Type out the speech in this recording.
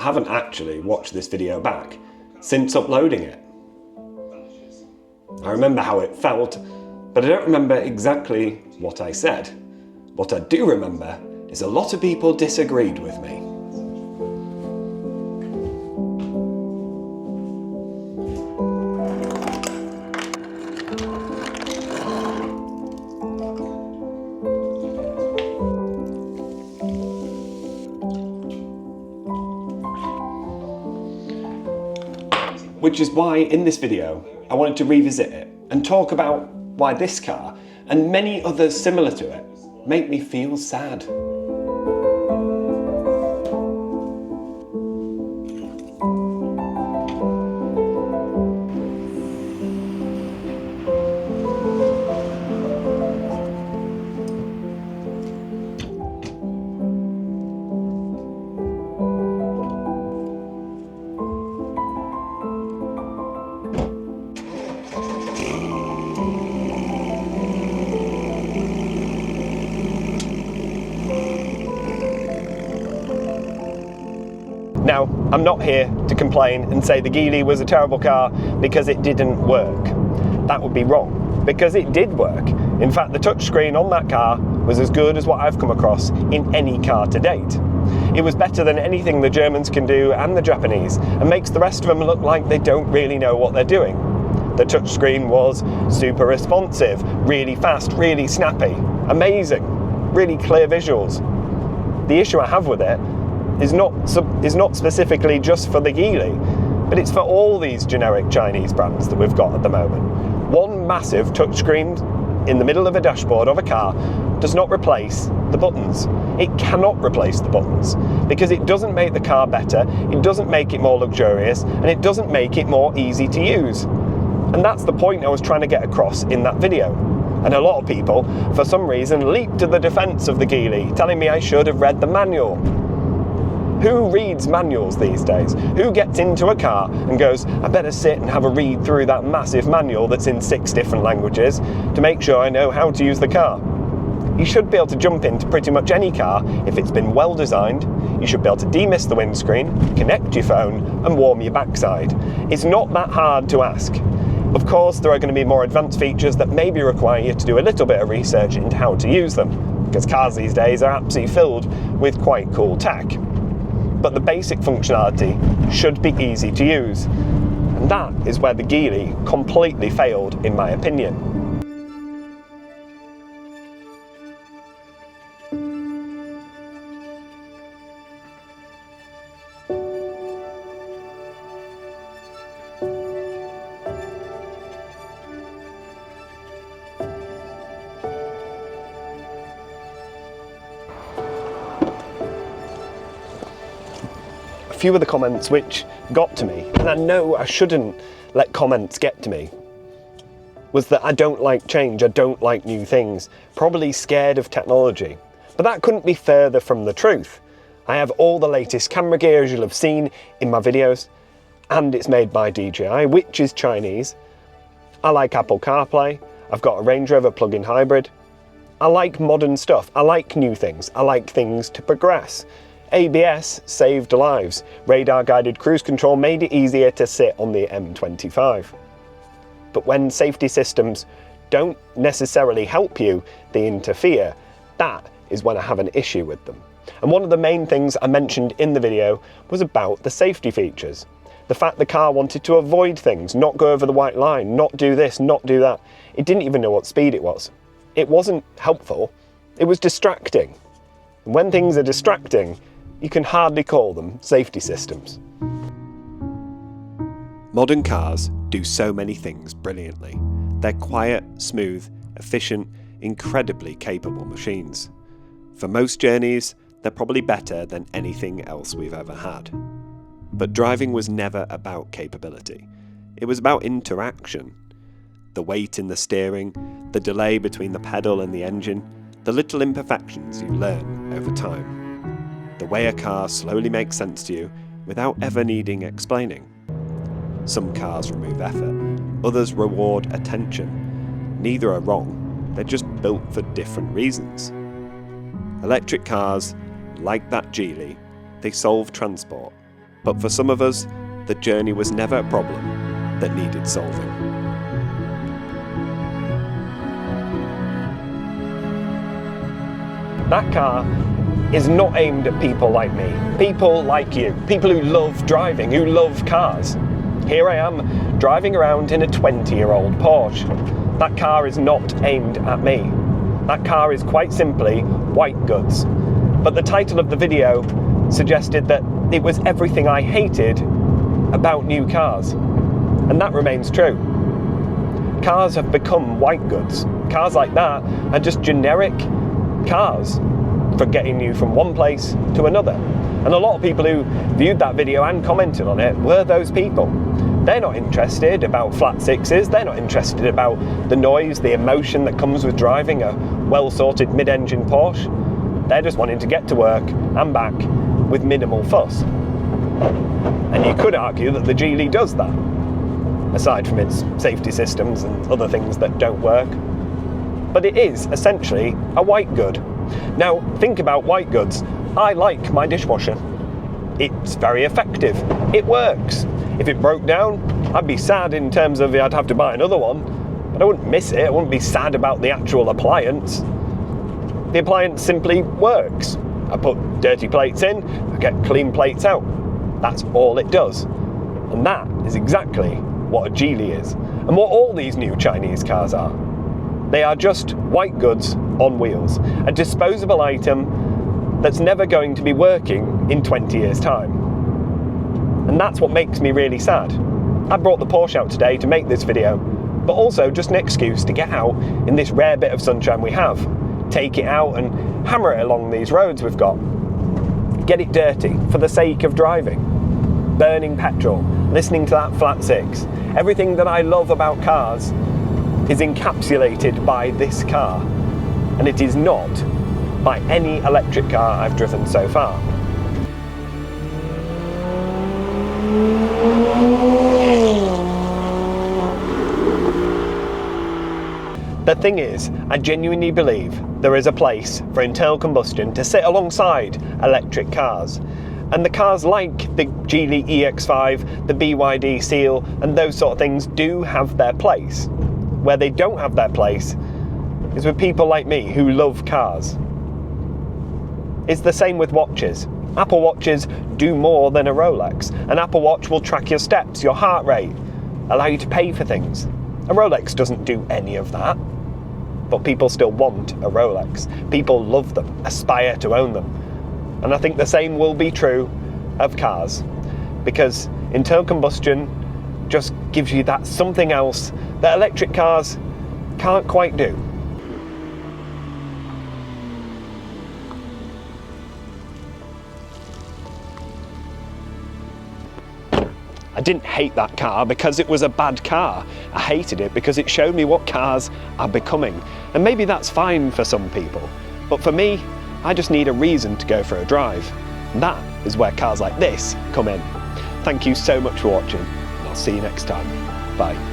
haven't actually watched this video back since uploading it. I remember how it felt, but I don't remember exactly what I said. What I do remember is a lot of people disagreed with me. Which is why in this video I wanted to revisit it and talk about why this car and many others similar to it make me feel sad. Now, I'm not here to complain and say the Geely was a terrible car because it didn't work. That would be wrong, because it did work. In fact, the touchscreen on that car was as good as what I've come across in any car to date. It was better than anything the Germans can do and the Japanese, and makes the rest of them look like they don't really know what they're doing. The touchscreen was super responsive, really fast, really snappy, amazing, really clear visuals. The issue I have with it is not specifically just for the Geely, but it's for all these generic Chinese brands that we've got at the moment. One massive touchscreen in the middle of a dashboard of a car does not replace the buttons. It cannot replace the buttons because it doesn't make the car better, it doesn't make it more luxurious, and it doesn't make it more easy to use. And that's the point I was trying to get across in that video. And a lot of people, for some reason, leaped to the defense of the Geely, telling me I should have read the manual. Who reads manuals these days? Who gets into a car and goes, I better sit and have a read through that massive manual that's in 6 different languages to make sure I know how to use the car? You should be able to jump into pretty much any car if it's been well designed. You should be able to demist the windscreen, connect your phone and warm your backside. It's not that hard to ask. Of course, there are going to be more advanced features that maybe require you to do a little bit of research into how to use them, because cars these days are absolutely filled with quite cool tech. But the basic functionality should be easy to use. And that is where the Geely completely failed, in my opinion. A few of the comments which got to me, and I know I shouldn't let comments get to me, was that I don't like change, I don't like new things, probably scared of technology. But that couldn't be further from the truth. I have all the latest camera gear, as you'll have seen in my videos, and it's made by DJI, which is Chinese. I like Apple CarPlay, I've got a Range Rover plug-in hybrid. I like modern stuff, I like new things, I like things to progress. ABS saved lives. Radar-guided cruise control made it easier to sit on the M25. But when safety systems don't necessarily help you, they interfere. That is when I have an issue with them. And one of the main things I mentioned in the video was about the safety features. The fact the car wanted to avoid things, not go over the white line, not do this, not do that. It didn't even know what speed it was. It wasn't helpful, it was distracting. And when things are distracting, you can hardly call them safety systems. Modern cars do so many things brilliantly. They're quiet, smooth, efficient, incredibly capable machines. For most journeys, they're probably better than anything else we've ever had. But driving was never about capability. It was about interaction. The weight in the steering, the delay between the pedal and the engine, the little imperfections you learn over time. The way a car slowly makes sense to you without ever needing explaining. Some cars remove effort, others reward attention. Neither are wrong, they're just built for different reasons. Electric cars, like that Geely, they solve transport. But for some of us, the journey was never a problem that needed solving. That car is not aimed at people like me, people like you, people who love driving, who love cars. Here I am, driving around in a 20-year-old Porsche. That car is not aimed at me. That car is quite simply white goods. But the title of the video suggested that it was everything I hated about new cars. And that remains true. Cars have become white goods. Cars like that are just generic cars for getting you from one place to another. And a lot of people who viewed that video and commented on it were those people. They're not interested about flat sixes, they're not interested about the noise, the emotion that comes with driving a well-sorted mid-engine Porsche. They're just wanting to get to work and back with minimal fuss. And you could argue that the Geely does that, aside from its safety systems and other things that don't work. But it is essentially a white good. Now, think about white goods. I like my dishwasher. It's very effective. It works. If it broke down, I'd be sad in terms of I'd have to buy another one, but I wouldn't miss it. I wouldn't be sad about the actual appliance. The appliance simply works. I put dirty plates in, I get clean plates out. That's all it does. And that is exactly what a Geely is, and what all these new Chinese cars are. They are just white goods on wheels, a disposable item that's never going to be working in 20 years' time. And that's what makes me really sad. I brought the Porsche out today to make this video, but also just an excuse to get out in this rare bit of sunshine we have. Take it out and hammer it along these roads we've got. Get it dirty for the sake of driving. Burning petrol, listening to that flat six. Everything that I love about cars is encapsulated by this car. And it is not by any electric car I've driven so far. The thing is, I genuinely believe there is a place for internal combustion to sit alongside electric cars. And the cars like the Geely EX5, the BYD Seal, and those sort of things do have their place. Where they don't have their place is with people like me who love cars. It's the same with watches. Apple Watches do more than a Rolex. An Apple Watch will track your steps, your heart rate, allow you to pay for things. A Rolex doesn't do any of that. But people still want a Rolex. People love them, aspire to own them. And I think the same will be true of cars, because internal combustion just gives you that something else that electric cars can't quite do. I didn't hate that car because it was a bad car. I hated it because it showed me what cars are becoming. And maybe that's fine for some people. But for me, I just need a reason to go for a drive. And that is where cars like this come in. Thank you so much for watching, and I'll see you next time. Bye.